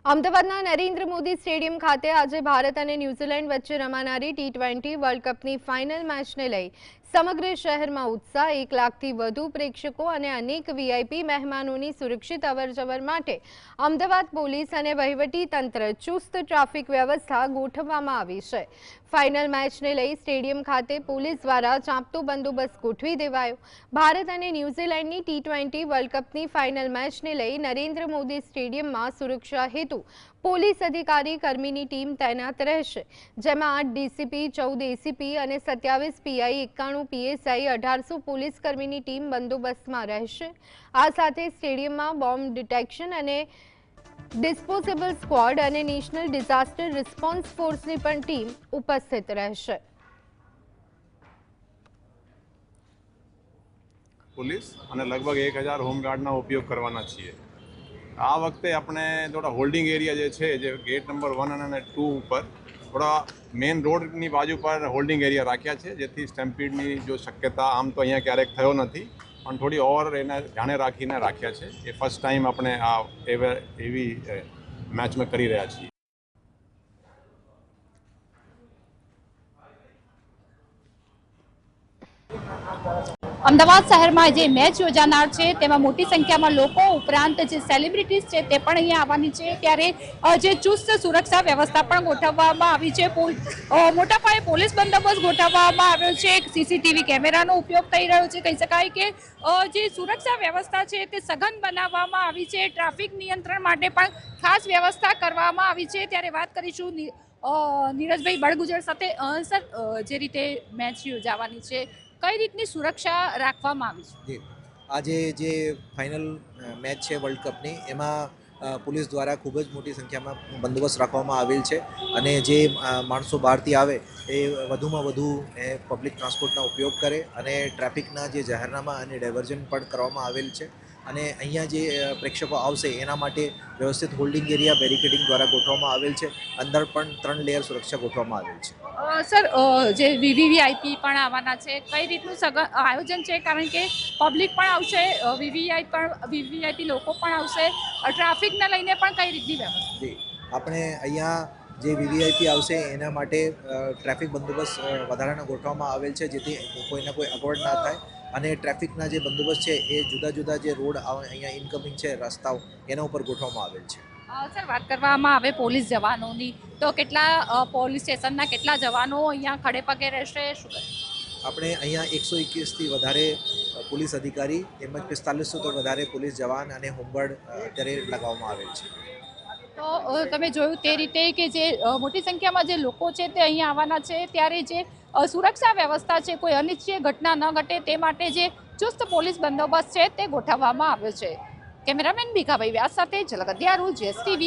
અમદાવાદના નરેન્દ્ર મોદી સ્ટેડિયમ ખાતે આજે ભારત અને ન્યૂઝીલેન્ડ વચ્ચે રમાનારી ટી20 વર્લ્ડ કપની ફાઇનલ મેચને લઈ સમગ્ર શહેરમાં ઉત્સાહ। 1 લાખથી વધુ પ્રેક્ષકો અને અનેક વીઆઈપી મહેમાનોની સુરક્ષિત અવરજવર માટે અમદાવાદ પોલીસ અને વહીવટી તંત્ર ચુસ્ત ટ્રાફિક વ્યવસ્થા ગોઠવવામાં આવી છે। ફાઇનલ મેચને લઈ સ્ટેડિયમ ખાતે પોલીસ દ્વારા ચાંપતો બંદોબસ્ત ગોઠવી દેવાયો। ભારત અને ન્યૂઝીલેન્ડની ટી20 વર્લ્ડ કપની ફાઇનલ મેચને લઈ નરેન્દ્ર મોદી સ્ટેડિયમમાં સુરક્ષા હેતુ પોલીસ અધિકારી કર્મીની ટીમ તૈનાત રહેશે, જેમાં 8 ડીસીપી, 14 એસીપી અને 27 પીઆઈ, 91 પીએસઆઈ, 1800 પોલીસ કર્મીની ટીમ બંદોબસ્તમાં રહેશે। આ સાથે સ્ટેડિયમમાં બોમ્બ ડિટેક્શન અને ડિસ્પોઝેબલ સ્ક્વોડ અને નેશનલ ડિઝાસ્ટર રિસ્પોન્સ ફોર્સની પણ ટીમ ઉપસ્થિત રહેશે। પોલીસ અને લગભગ 1000 હોમગાર્ડનો ઉપયોગ કરવાના છીએ। આ વખતે આપણે થોડા હોલ્ડિંગ એરિયા જે ગેટ નંબર 1 અને 2 ઉપર થોડા મેઇન રોડની બાજુ પર હોલ્ડિંગ એરિયા રાખ્યા છે, જેથી સ્ટેમ્પીડની જો શક્યતા આમ તો અહીંયા ક્યારેક થયો નથી, પણ થોડી ઓર એને ધ્યાને રાખીને રાખ્યા છે। એ ફર્સ્ટ ટાઈમ આપણે આ એવી મેચમાં કરી રહ્યા છીએ। અમદાવાદ શહેરમાં જે મેચ યોજાનાર છે તેમાં મોટી સંખ્યામાં લોકો ઉપરાંત જે સેલિબ્રિટીઝ છે તે પણ અહીંયા આવવાની છે, ત્યારે જે ચુસ્ત સુરક્ષા વ્યવસ્થા પણ ગોઠવવામાં આવી છે। મોટા પાયે પોલીસ બંદોબસ્ત ગોઠવવામાં આવ્યો છે। સીસીટીવી કેમેરાનો ઉપયોગ થઈ રહ્યો છે। કહી શકાય કે જે સુરક્ષા વ્યવસ્થા છે તે સઘન બનાવવામાં આવી છે। ટ્રાફિક નિયંત્રણ માટે પણ ખાસ વ્યવસ્થા કરવામાં આવી છે। ત્યારે વાત કરીશું નીરજભાઈ બળગુજર સાથે। સર, જે રીતે મેચ યોજાવાની છે, કઈ રીતની સુરક્ષા રાખવામાં આવી છે? આજે જે ફાઇનલ મેચ છે વર્લ્ડ કપની, એમાં પોલીસ દ્વારા ખૂબ જ મોટી સંખ્યામાં બંદોબસ્ત રાખવામાં આવેલ છે, અને જે માણસો બહારથી આવે એ વધુમાં વધુ પબ્લિક ટ્રાન્સપોર્ટનો ઉપયોગ કરે, અને ટ્રાફિકના જે જાહેરનામા અને ડાયવર્ઝન પણ કરવામાં આવેલ છે। અને અહીંયા જે પ્રેક્ષકો આવશે એના માટે વ્યવસ્થિત હોલ્ડિંગ એરિયા બેરિકેડિંગ દ્વારા ગોઠવવામાં આવેલ છે। અંદર પણ 3 લેયર સુરક્ષા ગોઠવવામાં આવેલ છે। સર, જે વીવીઆઈપી પણ આવવાના છે, કઈ રીતનું આયોજન છે? કારણ કે પબ્લિક પણ આવશે, વીવીઆઈપી લોકો પણ આવશે, ટ્રાફિકને લઈને પણ કઈ રીતની વ્યવસ્થા? આપણે અહીંયા જે વીવીઆઈપી આવશે એના માટે ટ્રાફિક બંદોબસ્ત વધારાનો ગોઠવવામાં આવેલ છે, જેથી કોઈને કોઈ અગવડ ના થાય, અને ટ્રાફિકના જે બંદોબસ્ત છે એ જુદા જુદા જે રોડ અહીંયા ઇનકમિંગ છે રસ્તાઓ એના ઉપર ગોઠવવામાં આવેલ છે। સર, વાત કરવામાં આવે પોલીસ જવાનોની, તો કેટલા પોલીસ સ્ટેશનના કેટલા જવાનો અહીંયા ખડે પગે રહેશે? શું કરે? આપણે અહીંયા 121થી વધારે પોલીસ અધિકારી તેમજ 4500થી વધારે પોલીસ જવાન અને હોમગાર્ડ અત્યારે લગાવવામાં આવેલ છે। તો તમે જોયું તે રીતે કે જે મોટી સંખ્યામાં જે લોકો છે તે અહીંયા આવવાના છે, ત્યારે જે સુરક્ષા વ્યવસ્થા છે, કોઈ અનિચ્છનીય ઘટના ન ઘટે તે માટે જે ચુસ્ત પોલીસ બંદોબસ્ત છે તે ગોઠવવામાં આવ્યો છે। કેમેરામેન ભીખાભાઈ વ્યાસ સાથે ઝલક અધ્યારું, GSTV।